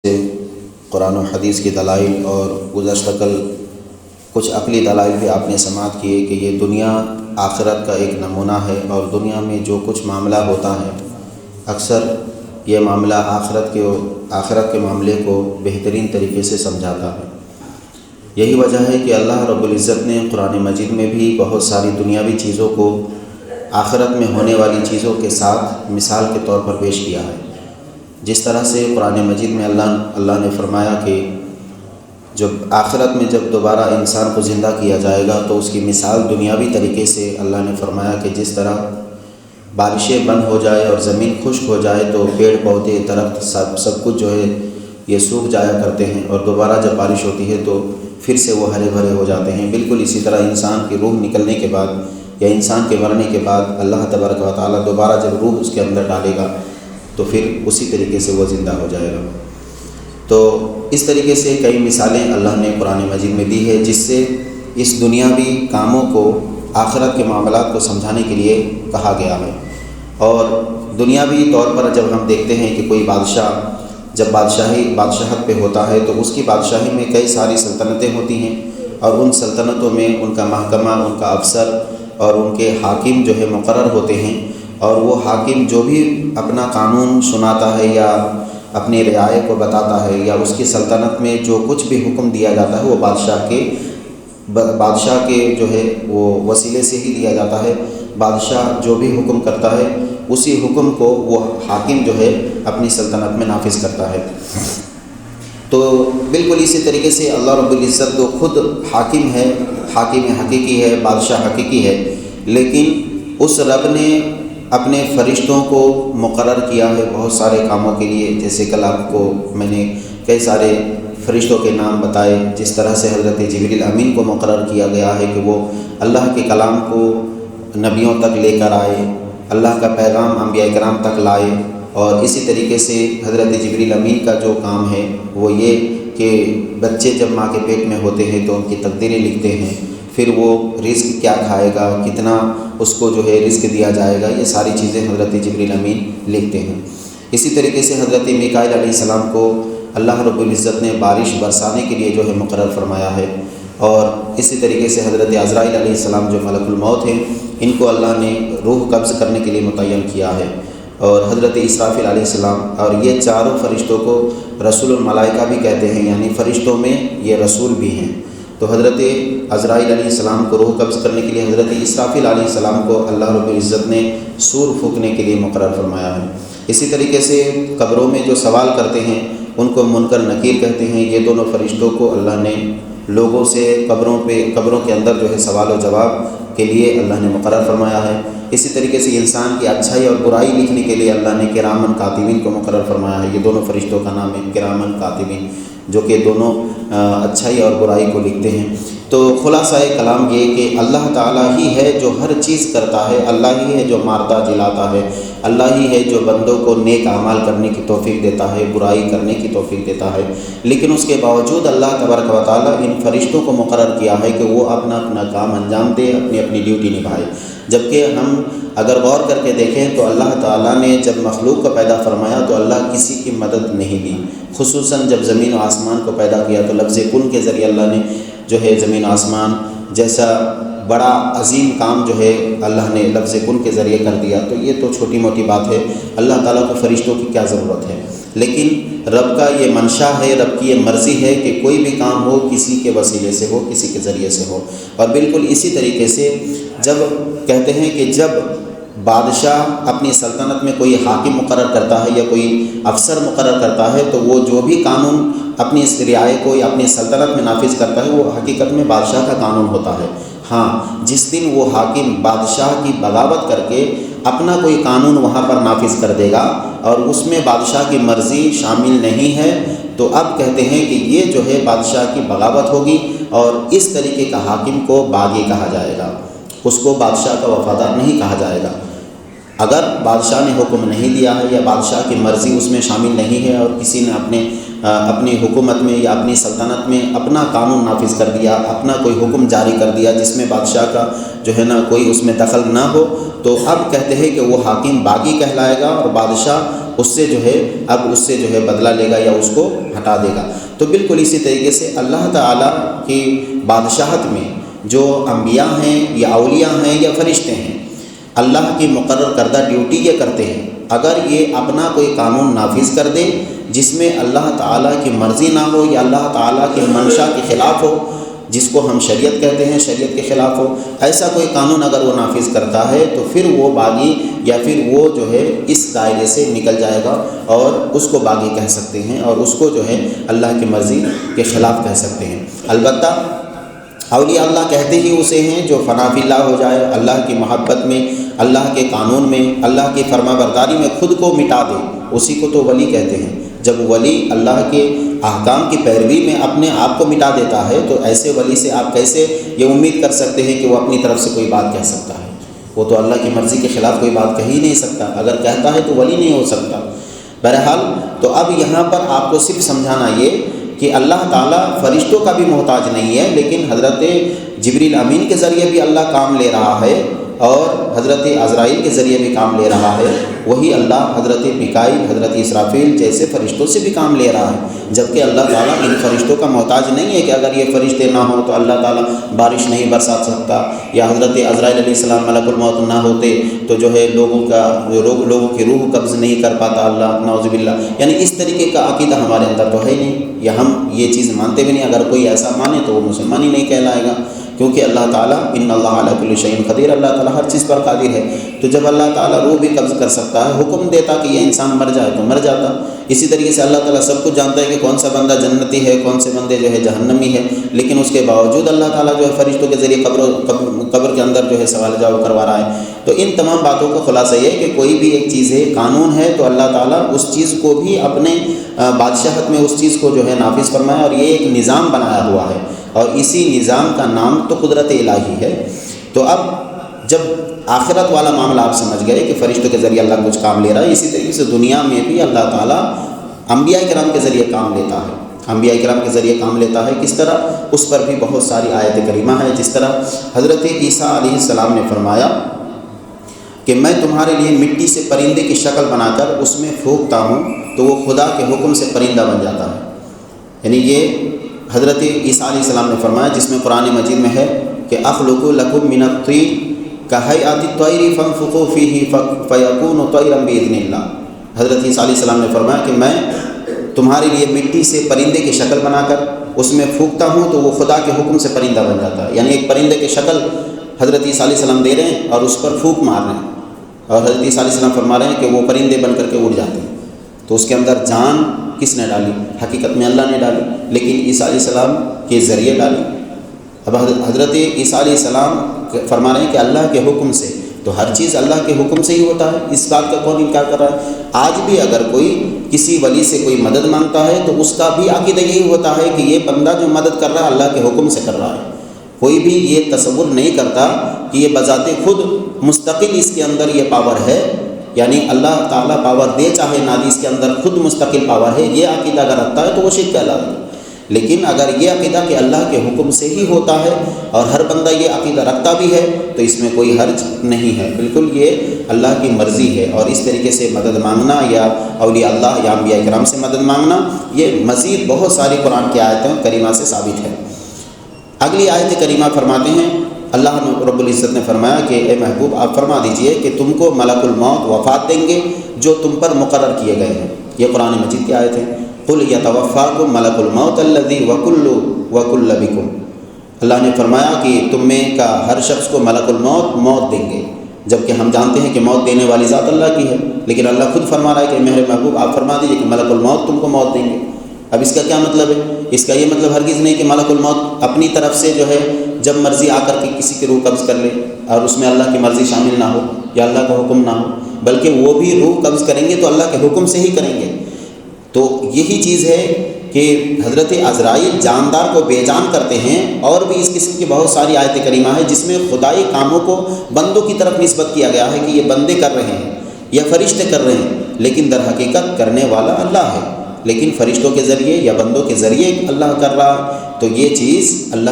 سے قرآن و حدیث کے دلائل اور گزشتہ کل کچھ عقلی دلائل بھی آپ نے سماعت کیے کہ یہ دنیا آخرت کا ایک نمونہ ہے، اور دنیا میں جو کچھ معاملہ ہوتا ہے اکثر یہ معاملہ آخرت کے معاملے کو بہترین طریقے سے سمجھاتا ہے۔ یہی وجہ ہے کہ اللہ رب العزت نے قرآن مجید میں بھی بہت ساری دنیاوی چیزوں کو آخرت میں ہونے والی چیزوں کے ساتھ مثال کے طور پر پیش کیا ہے۔ جس طرح سے قرآن مجید میں اللہ نے فرمایا کہ جب آخرت میں جب دوبارہ انسان کو زندہ کیا جائے گا تو اس کی مثال دنیاوی طریقے سے اللہ نے فرمایا کہ جس طرح بارشیں بند ہو جائے اور زمین خشک ہو جائے تو پیڑ پودے درخت سب کچھ جو ہے یہ سوکھ جایا کرتے ہیں، اور دوبارہ جب بارش ہوتی ہے تو پھر سے وہ ہرے بھرے ہو جاتے ہیں۔ بالکل اسی طرح انسان کی روح نکلنے کے بعد یا انسان کے مرنے کے بعد اللہ تبارک و تعالیٰ دوبارہ جب روح اس کے اندر ڈالے گا تو پھر اسی طریقے سے وہ زندہ ہو جائے گا۔ تو اس طریقے سے کئی مثالیں اللہ نے قرآن مجید میں دی ہے جس سے اس دنیاوی کاموں کو آخرت کے معاملات کو سمجھانے کے لیے کہا گیا ہے۔ اور دنیاوی طور پر جب ہم دیکھتے ہیں کہ کوئی بادشاہ جب بادشاہت پہ ہوتا ہے تو اس کی بادشاہی میں کئی ساری سلطنتیں ہوتی ہیں، اور ان سلطنتوں میں ان کا محکمہ، ان کا افسر اور ان کے حاکم جو ہے مقرر ہوتے ہیں، اور وہ حاکم جو بھی اپنا قانون سناتا ہے یا اپنی رعایا کو بتاتا ہے یا اس کی سلطنت میں جو کچھ بھی حکم دیا جاتا ہے وہ بادشاہ کے جو ہے وہ وسیلے سے ہی دیا جاتا ہے۔ بادشاہ جو بھی حکم کرتا ہے اسی حکم کو وہ حاکم جو ہے اپنی سلطنت میں نافذ کرتا ہے۔ تو بالکل اسی طریقے سے اللہ رب العزت تو خود حاکم ہے، حاکم حقیقی ہے، بادشاہ حقیقی ہے، لیکن اس رب نے اپنے فرشتوں کو مقرر کیا ہے بہت سارے کاموں کے لیے۔ جیسے کل آپ کو میں نے کئی سارے فرشتوں کے نام بتائے، جس طرح سے حضرت جبریل امین کو مقرر کیا گیا ہے کہ وہ اللہ کے کلام کو نبیوں تک لے کر آئے، اللہ کا پیغام انبیاء کرام تک لائے۔ اور اسی طریقے سے حضرت جبریل امین کا جو کام ہے وہ یہ کہ بچے جب ماں کے پیٹ میں ہوتے ہیں تو ان کی تقدیریں لکھتے ہیں، پھر وہ رزق کیا کھائے گا، کتنا اس کو جو ہے رزق دیا جائے گا، یہ ساری چیزیں حضرت جبریل امین لکھتے ہیں۔ اسی طریقے سے حضرت میکائیل علیہ السلام کو اللہ رب العزت نے بارش برسانے کے لیے جو ہے مقرر فرمایا ہے، اور اسی طریقے سے حضرت عزرائیل علیہ السلام جو ملک الموت ہیں ان کو اللہ نے روح قبض کرنے کے لیے متعین کیا ہے، اور حضرت اسرافیل علیہ السلام، اور یہ چاروں فرشتوں کو رسول الملائکہ بھی کہتے ہیں، یعنی فرشتوں میں یہ رسول بھی ہیں۔ تو حضرت عزرائیل علیہ السلام کو روح قبض کرنے کے لیے حضرت اسرافیل علیہ السلام کو اللہ رب العزت نے سور پھونکنے کے لیے مقرر فرمایا ہے۔ اسی طریقے سے قبروں میں جو سوال کرتے ہیں ان کو منکر نکیر کہتے ہیں، یہ دونوں فرشتوں کو اللہ نے لوگوں سے قبروں کے اندر جو ہے سوال و جواب کے لیے اللہ نے مقرر فرمایا ہے۔ اسی طریقے سے انسان کی اچھائی اور برائی لکھنے کے لیے اللہ نے کرامن کاتبین کو مقرر فرمایا ہے۔ یہ دونوں فرشتوں کا نام ہے کرامن کاتبین، جو کہ دونوں اچھائی اور برائی کو لکھتے ہیں۔ تو خلاصہ کلام یہ کہ اللہ تعالیٰ ہی ہے جو ہر چیز کرتا ہے، اللہ ہی ہے جو مارتا جلاتا ہے، اللہ ہی ہے جو بندوں کو نیک اعمال کرنے کی توفیق دیتا ہے، برائی کرنے کی توفیق دیتا ہے۔ لیکن اس کے باوجود اللہ تبارک و تعالیٰ ان فرشتوں کو مقرر کیا ہے کہ وہ اپنا اپنا کام انجام دے، اپنی اپنی ڈیوٹی نبھائے۔ جبکہ ہم اگر غور کر کے دیکھیں تو اللہ تعالیٰ نے جب مخلوق کو پیدا فرمایا تو اللہ کسی کی مدد نہیں دی، خصوصاً جب زمین و آسمان کو پیدا کیا تو لفظ کن کے ذریعے اللہ نے جو ہے زمین آسمان جیسا بڑا عظیم کام جو ہے اللہ نے لفظ کن کے ذریعے کر دیا۔ تو یہ تو چھوٹی موٹی بات ہے، اللہ تعالیٰ کو فرشتوں کی کیا ضرورت ہے؟ لیکن رب کا یہ منشا ہے، رب کی یہ مرضی ہے کہ کوئی بھی کام ہو کسی کے وسیلے سے ہو، کسی کے ذریعے سے ہو۔ اور بالکل اسی طریقے سے جب کہتے ہیں کہ جب بادشاہ اپنی سلطنت میں کوئی حاکم مقرر کرتا ہے یا کوئی افسر مقرر کرتا ہے تو وہ جو بھی قانون اپنی اس رعایا کو یا اپنی سلطنت میں نافذ کرتا ہے وہ حقیقت میں بادشاہ کا قانون ہوتا ہے۔ ہاں، جس دن وہ حاکم بادشاہ کی بغاوت کر کے اپنا کوئی قانون وہاں پر نافذ کر دے گا اور اس میں بادشاہ کی مرضی شامل نہیں ہے تو اب کہتے ہیں کہ یہ جو ہے بادشاہ کی بغاوت ہوگی، اور اس طریقے کا حاکم کو باغی کہا جائے گا، اس کو بادشاہ کا وفادار نہیں کہا جائے گا۔ اگر بادشاہ نے حکم نہیں دیا ہے یا بادشاہ کی مرضی اس میں شامل نہیں ہے اور کسی نے اپنی حکومت میں یا اپنی سلطنت میں اپنا قانون نافذ کر دیا، اپنا کوئی حکم جاری کر دیا جس میں بادشاہ کا جو ہے نا کوئی اس میں دخل نہ ہو، تو اب کہتے ہیں کہ وہ حاکم باغی کہلائے گا اور بادشاہ اس سے جو ہے بدلہ لے گا یا اس کو ہٹا دے گا۔ تو بالکل اسی طریقے سے اللہ تعالیٰ کی بادشاہت میں جو انبیاء ہیں یا اولیاء ہیں یا فرشتے ہیں، اللہ کی مقرر کردہ ڈیوٹی یہ کرتے ہیں۔ اگر یہ اپنا کوئی قانون نافذ کر دے جس میں اللہ تعالیٰ کی مرضی نہ ہو یا اللہ تعالیٰ کی منشا کے خلاف ہو، جس کو ہم شریعت کہتے ہیں، شریعت کے خلاف ہو، ایسا کوئی قانون اگر وہ نافذ کرتا ہے تو پھر وہ باغی یا پھر وہ جو ہے اس دائرے سے نکل جائے گا اور اس کو باغی کہہ سکتے ہیں اور اس کو جو ہے اللہ کی مرضی کے خلاف کہہ سکتے ہیں۔ البتہ اولیاء اللہ کہتے ہی اسے ہیں جو فنا فی اللہ ہو جائے، اللہ کی محبت میں، اللہ کے قانون میں، اللہ کی فرما برداری میں خود کو مٹا دے، اسی کو تو ولی کہتے ہیں۔ جب ولی اللہ کے احکام کی پیروی میں اپنے آپ کو مٹا دیتا ہے تو ایسے ولی سے آپ کیسے یہ امید کر سکتے ہیں کہ وہ اپنی طرف سے کوئی بات کہہ سکتا ہے؟ وہ تو اللہ کی مرضی کے خلاف کوئی بات کہہ ہی نہیں سکتا، اگر کہتا ہے تو ولی نہیں ہو سکتا۔ بہرحال تو اب یہاں پر آپ کو صرف سمجھانا یہ کہ اللہ تعالیٰ فرشتوں کا بھی محتاج نہیں ہے، لیکن حضرت جبریل امین کے ذریعے بھی اللہ کام لے رہا ہے اور حضرت عزرائیل کے ذریعے بھی کام لے رہا ہے۔ وہی اللہ حضرت میکائیل، حضرت اسرافیل جیسے فرشتوں سے بھی کام لے رہا ہے، جبکہ اللہ تعالیٰ ان فرشتوں کا محتاج نہیں ہے کہ اگر یہ فرشتے نہ ہوں تو اللہ تعالیٰ بارش نہیں برسا سکتا، یا حضرت عزرائیل علیہ السلام ملک الموت نہ ہوتے تو جو ہے لوگوں کی روح قبض نہیں کر پاتا اللہ، نعوذ باللہ۔ یعنی اس طریقے کا عقیدہ ہمارے اندر تو ہے ہی نہیں، یا ہم یہ چیز مانتے بھی نہیں۔ اگر کوئی ایسا مانے تو وہ مسلمان ہی نہیں کہلائے گا، کیونکہ اللہ تعالیٰ ان اللہ علی کل شیء قدیر، اللہ تعالیٰ ہر چیز پر قادر ہے۔ تو جب اللہ تعالیٰ روح بھی قبض کر سکتا ہے، حکم دیتا کہ یہ انسان مر جائے تو مر جاتا۔ اسی طریقے سے اللہ تعالیٰ سب کچھ جانتا ہے کہ کون سا بندہ جنتی ہے، کون سے بندے جو ہے جہنمی ہے، لیکن اس کے باوجود اللہ تعالیٰ جو ہے فرشتوں کے ذریعے قبر کے اندر جو ہے سوال جواب کروا رہا ہے۔ تو ان تمام باتوں کا خلاصہ یہ ہے کہ کوئی بھی ایک چیز ہے، قانون ہے، تو اللہ تعالیٰ اس چیز کو بھی اپنے بادشاہت میں اس چیز کو جو ہے نافذ فرمایا، اور یہ ایک نظام بنایا ہوا ہے، اور اسی نظام کا نام تو قدرت الہی ہے۔ تو اب جب آخرت والا معاملہ آپ سمجھ گئے کہ فرشتوں کے ذریعے اللہ کچھ کام لے رہا ہے، اسی طریقے سے دنیا میں بھی اللہ تعالیٰ انبیاء کرام کے ذریعے کام لیتا ہے۔ انبیاء کرام کے ذریعے کام لیتا ہے کس طرح؟ اس پر بھی بہت ساری آیت کریمہ ہیں۔ جس طرح حضرت عیسیٰ علیہ السلام نے فرمایا کہ میں تمہارے لیے مٹی سے پرندے کی شکل بنا کر اس میں پھونکتا ہوں تو وہ خدا کے حکم سے پرندہ بن جاتا ہے۔ یعنی یہ حضرت عیسیٰ علیہ السلام نے فرمایا، جس میں قرآن مجید میں ہے کہ اخلق لکم من الطین کہیئۃ الطیر فانفخوا فیہ فیکون طیرا باذن اللہ۔ حضرت عیسیٰ علیہ السلام نے فرمایا کہ میں تمہارے لیے مٹی سے پرندے کی شکل بنا کر اس میں پھونکتا ہوں تو وہ خدا کے حکم سے پرندہ بن جاتا ہے۔ یعنی ایک پرندے کی شکل حضرت عیسیٰ علیہ السلام دے رہے ہیں اور اس پر پھونک مار رہے ہیں، اور حضرت عیسیٰ علیہ السلام فرما رہے ہیں کہ وہ پرندے بن کر کے اڑ جاتے ہیں۔ تو اس کے اندر جان کس نے ڈالی؟ حقیقت میں اللہ نے ڈالی، لیکن عیسیٰ علیہ السلام کے ذریعے ڈالی۔ اب حضرت عیسیٰ علیہ السلام فرما رہے ہیں کہ اللہ کے حکم سے، تو ہر چیز اللہ کے حکم سے ہی ہوتا ہے، اس بات کا کون انکار کر رہا ہے؟ آج بھی اگر کوئی کسی ولی سے کوئی مدد مانگتا ہے تو اس کا بھی عقیدہ یہی ہوتا ہے کہ یہ بندہ جو مدد کر رہا ہے اللہ کے حکم سے کر رہا ہے۔ کوئی بھی یہ تصور نہیں کرتا کہ یہ بذات خود مستقل اس کے اندر یہ پاور ہے، یعنی اللہ تعالیٰ پاور دے چاہے نہ دے، اس کے اندر خود مستقل پاور ہے۔ یہ عقیدہ اگر رکھتا ہے تو وہ شرک کہلاتا ہے۔ لیکن اگر یہ عقیدہ کہ اللہ کے حکم سے ہی ہوتا ہے اور ہر بندہ یہ عقیدہ رکھتا بھی ہے تو اس میں کوئی حرج نہیں ہے، بالکل یہ اللہ کی مرضی ہے۔ اور اس طریقے سے مدد مانگنا یا اولیاء اللہ یا انبیاء کرام سے مدد مانگنا، یہ مزید بہت ساری قرآن کی آیتوں کریمہ سے ثابت ہے۔ اگلی آیت کریمہ فرماتے ہیں، اللہ رب العزت نے فرمایا کہ اے محبوب آپ فرما دیجئے کہ تم کو ملک الموت وفات دیں گے جو تم پر مقرر کیے گئے ہیں۔ یہ قرآن مجید کی آیت ہے۔ قل یتوفاکم ملک الموت الذی وکل بکم۔ اللہ نے فرمایا کہ تم میں کا ہر شخص کو ملک الموت موت دیں گے، جبکہ ہم جانتے ہیں کہ موت دینے والی ذات اللہ کی ہے، لیکن اللہ خود فرما رہا ہے کہ میرے محبوب آپ فرما دیجئے کہ ملک الموت تم کو موت دیں گے۔ اب اس کا کیا مطلب ہے؟ اس کا یہ مطلب ہرگز نہیں کہ ملک الموت اپنی طرف سے جو ہے جب مرضی آ کر کے کسی کی روح قبض کر لے اور اس میں اللہ کی مرضی شامل نہ ہو یا اللہ کا حکم نہ ہو، بلکہ وہ بھی روح قبض کریں گے تو اللہ کے حکم سے ہی کریں گے۔ تو یہی چیز ہے کہ حضرت عزرائیل جاندار کو بے جان کرتے ہیں، اور بھی اس قسم کی بہت ساری آیت کریمہ ہے جس میں خدائی کاموں کو بندوں کی طرف نسبت کیا گیا ہے کہ یہ بندے کر رہے ہیں یا فرشتے کر رہے ہیں، لیکن در حقیقت کرنے والا اللہ ہے، لیکن فرشتوں کے ذریعے یا بندوں کے ذریعے اللہ کر رہا، تو یہ چیز اللہ